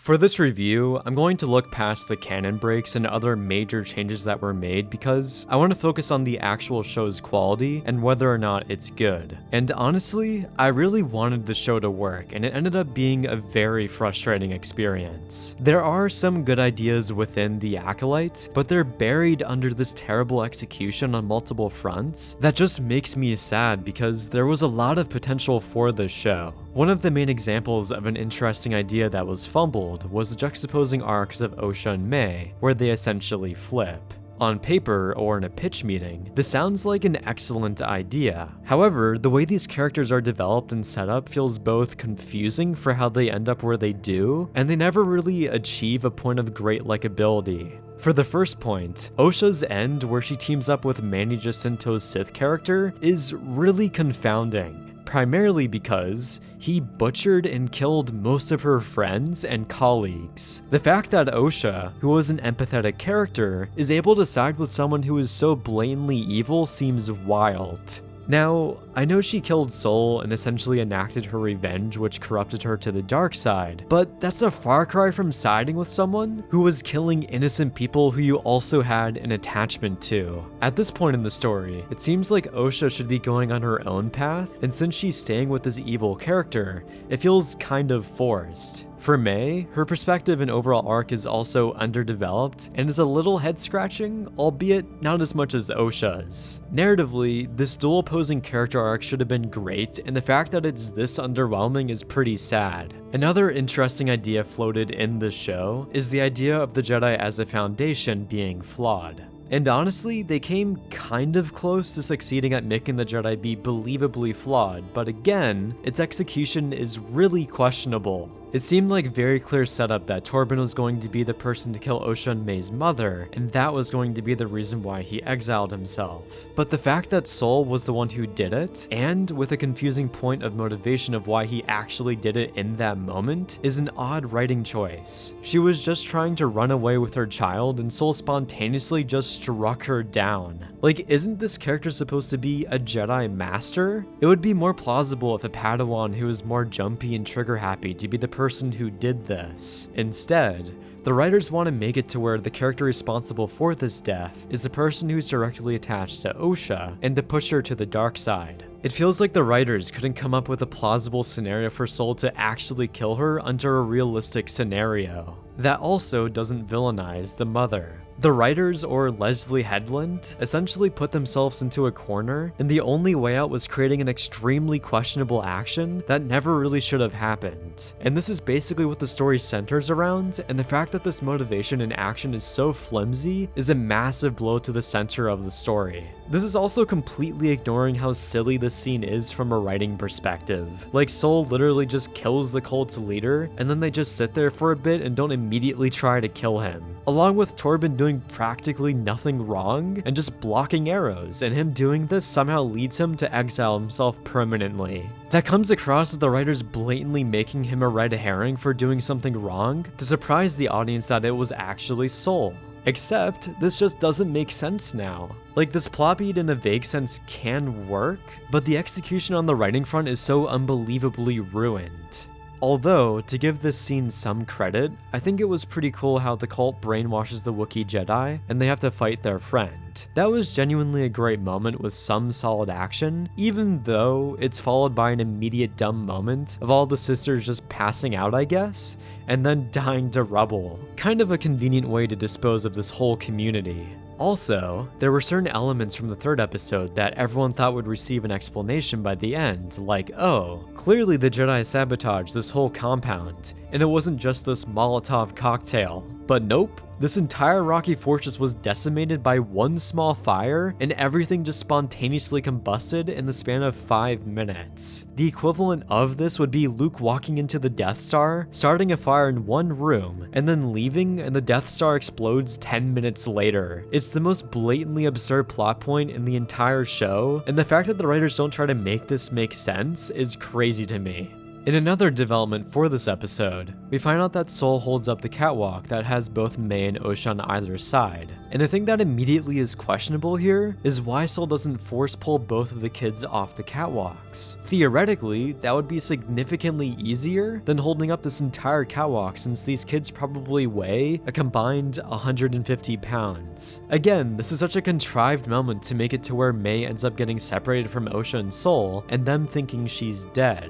For this review, I'm going to look past the canon breaks and other major changes that were made because I want to focus on the actual show's quality and whether or not it's good. And honestly, I really wanted the show to work, and it ended up being a very frustrating experience. There are some good ideas within the Acolyte, but they're buried under this terrible execution on multiple fronts that just makes me sad because there was a lot of potential for this show. One of the main examples of an interesting idea that was fumbled was the juxtaposing arcs of Osha and May, where they essentially flip. On paper, or in a pitch meeting, this sounds like an excellent idea. However, the way these characters are developed and set up feels both confusing for how they end up where they do, and they never really achieve a point of great likability. For the first point, Osha's end, where she teams up with Manny Jacinto's Sith character, is really confounding. Primarily because he butchered and killed most of her friends and colleagues. The fact that Osha, who was an empathetic character, is able to side with someone who is so blatantly evil seems wild. Now, I know she killed Sol and essentially enacted her revenge, which corrupted her to the dark side, but that's a far cry from siding with someone who was killing innocent people who you also had an attachment to. At this point in the story, it seems like Osha should be going on her own path, and since she's staying with this evil character, it feels kind of forced. For May, her perspective and overall arc is also underdeveloped and is a little head-scratching, albeit not as much as Osha's. Narratively, this dual opposing character arc should have been great, and the fact that it's this underwhelming is pretty sad. Another interesting idea floated in the show is the idea of the Jedi as a foundation being flawed. And honestly, they came kind of close to succeeding at making the Jedi be believably flawed, but again, its execution is really questionable. It seemed like very clear setup that Torben was going to be the person to kill Osha and May's mother, and that was going to be the reason why he exiled himself. But the fact that Sol was the one who did it, and with a confusing point of motivation of why he actually did it in that moment, is an odd writing choice. She was just trying to run away with her child, and Sol spontaneously just struck her down. Like, isn't this character supposed to be a Jedi master? It would be more plausible if a Padawan who is more jumpy and trigger happy to be the person who did this. Instead, the writers want to make it to where the character responsible for this death is the person who's directly attached to Osha and to push her to the dark side. It feels like the writers couldn't come up with a plausible scenario for Sol to actually kill her under a realistic scenario. That also doesn't villainize the mother. The writers, or Leslie Headland, essentially put themselves into a corner, and the only way out was creating an extremely questionable action that never really should have happened. And this is basically what the story centers around, and the fact that this motivation and action is so flimsy is a massive blow to the center of the story. This is also completely ignoring how silly this scene is from a writing perspective. Like, Sol literally just kills the cult's leader, and then they just sit there for a bit and don't immediately try to kill him. Along with Torben doing practically nothing wrong and just blocking arrows, and him doing this somehow leads him to exile himself permanently. That comes across as the writers blatantly making him a red herring for doing something wrong to surprise the audience that it was actually Sol. Except, this just doesn't make sense now. Like, this plot beat in a vague sense can work, but the execution on the writing front is so unbelievably ruined. Although, to give this scene some credit, I think it was pretty cool how the cult brainwashes the Wookiee Jedi and they have to fight their friend. That was genuinely a great moment with some solid action, even though it's followed by an immediate dumb moment of all the sisters just passing out, I guess, and then dying to rubble. Kind of a convenient way to dispose of this whole community. Also, there were certain elements from the third episode that everyone thought would receive an explanation by the end, like, oh, clearly the Jedi sabotaged this whole compound, and it wasn't just this Molotov cocktail. But nope, this entire rocky fortress was decimated by one small fire, and everything just spontaneously combusted in the span of 5 minutes. The equivalent of this would be Luke walking into the Death Star, starting a fire in one room, and then leaving, and the Death Star explodes 10 minutes later. It's the most blatantly absurd plot point in the entire show, and the fact that the writers don't try to make this make sense is crazy to me. In another development for this episode, we find out that Sol holds up the catwalk that has both May and Osha on either side. And the thing that immediately is questionable here is why Sol doesn't force pull both of the kids off the catwalks. Theoretically, that would be significantly easier than holding up this entire catwalk since these kids probably weigh a combined 150 pounds. Again, this is such a contrived moment to make it to where May ends up getting separated from Osha and Sol and them thinking she's dead.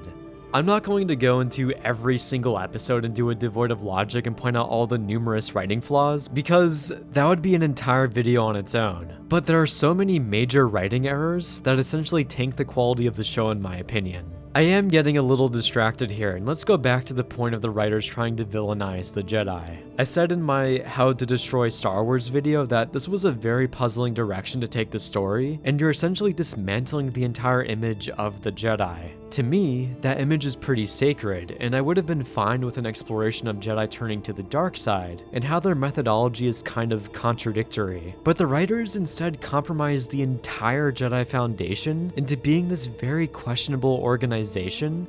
I'm not going to go into every single episode and do it devoid of logic and point out all the numerous writing flaws, because that would be an entire video on its own. But there are so many major writing errors that essentially tank the quality of the show in my opinion. I am getting a little distracted here, and let's go back to the point of the writers trying to villainize the Jedi. I said in my How to Destroy Star Wars video that this was a very puzzling direction to take the story, and you're essentially dismantling the entire image of the Jedi. To me, that image is pretty sacred, and I would have been fine with an exploration of Jedi turning to the dark side, and how their methodology is kind of contradictory. But the writers instead compromised the entire Jedi Foundation into being this very questionable organization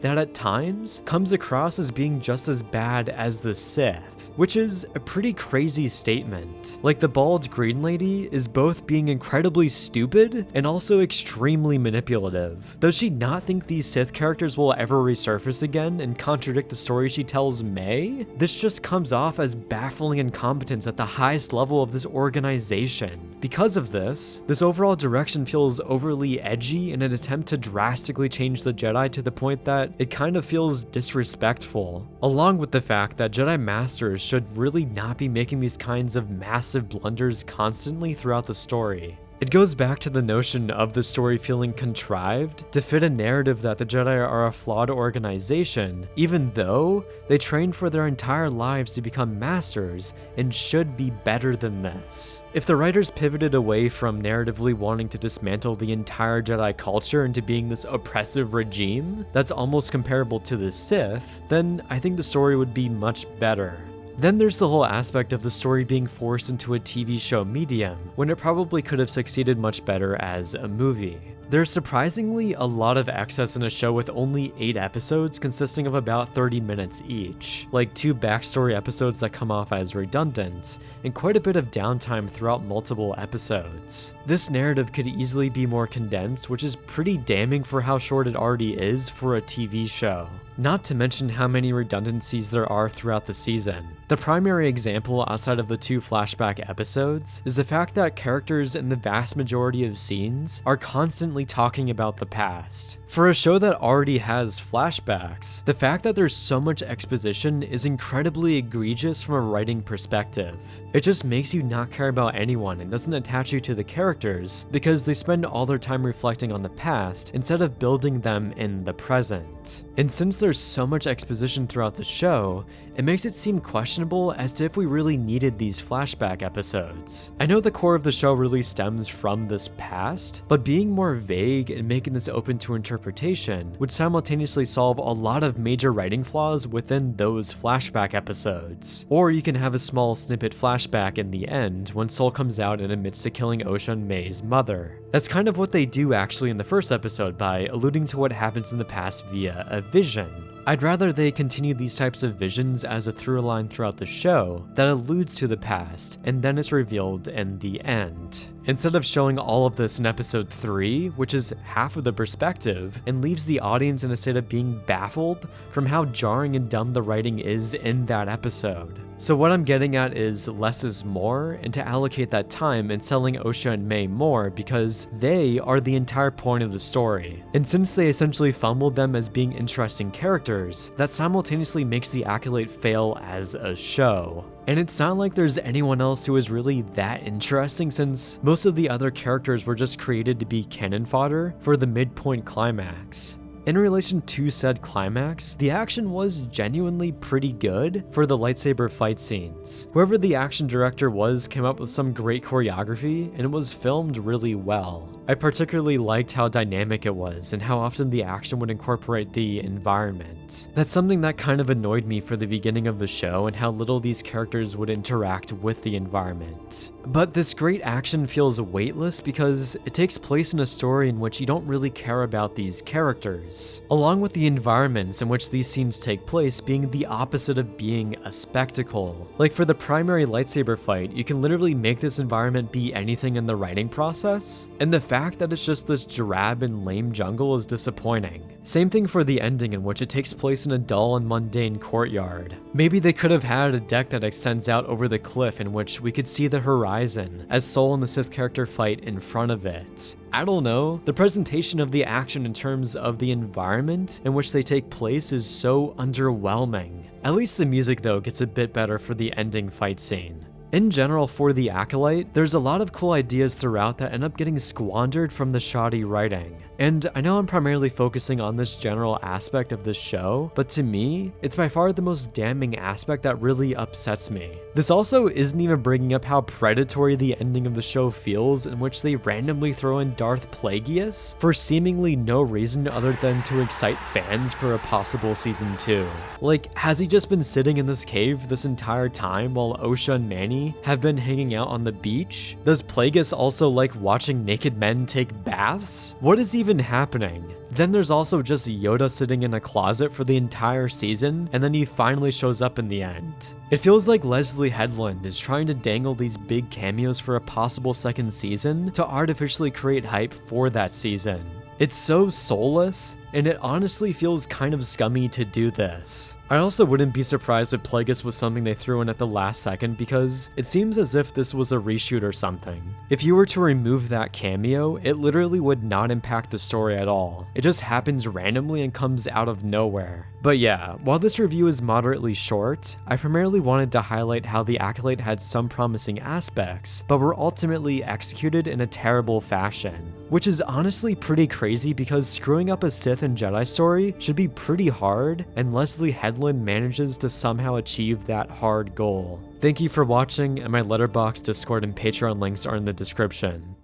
that at times comes across as being just as bad as the Sith, which is a pretty crazy statement. Like, the bald green lady is both being incredibly stupid and also extremely manipulative. Does she not think these Sith characters will ever resurface again and contradict the story she tells May? This just comes off as baffling incompetence at the highest level of this organization. Because of this overall direction feels overly edgy in an attempt to drastically change the Jedi to the point that it kind of feels disrespectful, along with the fact that Jedi Masters should really not be making these kinds of massive blunders constantly throughout the story. It goes back to the notion of the story feeling contrived to fit a narrative that the Jedi are a flawed organization, even though they trained for their entire lives to become masters and should be better than this. If the writers pivoted away from narratively wanting to dismantle the entire Jedi culture into being this oppressive regime that's almost comparable to the Sith, then I think the story would be much better. Then there's the whole aspect of the story being forced into a TV show medium, when it probably could have succeeded much better as a movie. There's surprisingly a lot of excess in a show with only 8 episodes consisting of about 30 minutes each, like 2 backstory episodes that come off as redundant, and quite a bit of downtime throughout multiple episodes. This narrative could easily be more condensed, which is pretty damning for how short it already is for a TV show. Not to mention how many redundancies there are throughout the season. The primary example outside of the 2 flashback episodes is the fact that characters in the vast majority of scenes are constantly talking about the past. For a show that already has flashbacks, the fact that there's so much exposition is incredibly egregious from a writing perspective. It just makes you not care about anyone and doesn't attach you to the characters because they spend all their time reflecting on the past instead of building them in the present. And since there's so much exposition throughout the show, it makes it seem questionable as to if we really needed these flashback episodes. I know the core of the show really stems from this past, but being more vague and making this open to interpretation would simultaneously solve a lot of major writing flaws within those flashback episodes. Or you can have a small snippet flashback in the end when Sol comes out and admits to killing Osha and May's mother. That's kind of what they do actually in the first episode by alluding to what happens in the past via a vision. I'd rather they continue these types of visions as a through line throughout the show that alludes to the past and then is revealed in the end, instead of showing all of this in episode 3, which is half of the perspective and leaves the audience in a state of being baffled from how jarring and dumb the writing is in that episode. So what I'm getting at is less is more, and to allocate that time in selling Osha and May more because they are the entire point of the story. And since they essentially fumbled them as being interesting characters, that simultaneously makes the Acolyte fail as a show. And it's not like there's anyone else who is really that interesting since most of the other characters were just created to be cannon fodder for the midpoint climax. In relation to said climax, the action was genuinely pretty good for the lightsaber fight scenes. Whoever the action director was came up with some great choreography and it was filmed really well. I particularly liked how dynamic it was and how often the action would incorporate the environment. That's something that kind of annoyed me for the beginning of the show and how little these characters would interact with the environment. But this great action feels weightless because it takes place in a story in which you don't really care about these characters. cameos, along with the environments in which these scenes take place being the opposite of being a spectacle. Like for the primary lightsaber fight, you can literally make this environment be anything in the writing process, and the fact that it's just this drab and lame jungle is disappointing. Same thing for the ending, in which it takes place in a dull and mundane courtyard. Maybe they could have had a deck that extends out over the cliff in which we could see the horizon as Sol and the Sith character fight in front of it. I don't know, the presentation of the action in terms of the environment in which they take place is so underwhelming. At least the music though gets a bit better for the ending fight scene. In general, for the Acolyte, there's a lot of cool ideas throughout that end up getting squandered from the shoddy writing. And I know I'm primarily focusing on this general aspect of this show, but to me, it's by far the most damning aspect that really upsets me. This also isn't even bringing up how predatory the ending of the show feels, in which they randomly throw in Darth Plagueis for seemingly no reason other than to excite fans for a possible season 2. Like, has he just been sitting in this cave this entire time while Osha and Manny have been hanging out on the beach? Does Plagueis also like watching naked men take baths? What is even happening? Then there's also just Yoda sitting in a closet for the entire season, and then he finally shows up in the end. It feels like Leslie Headland is trying to dangle these big cameos for a possible second season to artificially create hype for that season. It's so soulless, and it honestly feels kind of scummy to do this. I also wouldn't be surprised if Plagueis was something they threw in at the last second, because it seems as if this was a reshoot or something. If you were to remove that cameo, it literally would not impact the story at all. It just happens randomly and comes out of nowhere. But yeah, while this review is moderately short, I primarily wanted to highlight how the Acolyte had some promising aspects, but were ultimately executed in a terrible fashion. Which is honestly pretty crazy, because screwing up a Sith and Jedi story should be pretty hard, and Leslie Headland manages to somehow achieve that hard goal. Thank you for watching, and my Letterboxd, Discord, and Patreon links are in the description.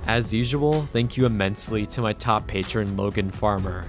As usual, thank you immensely to my top patron Logan Farmer.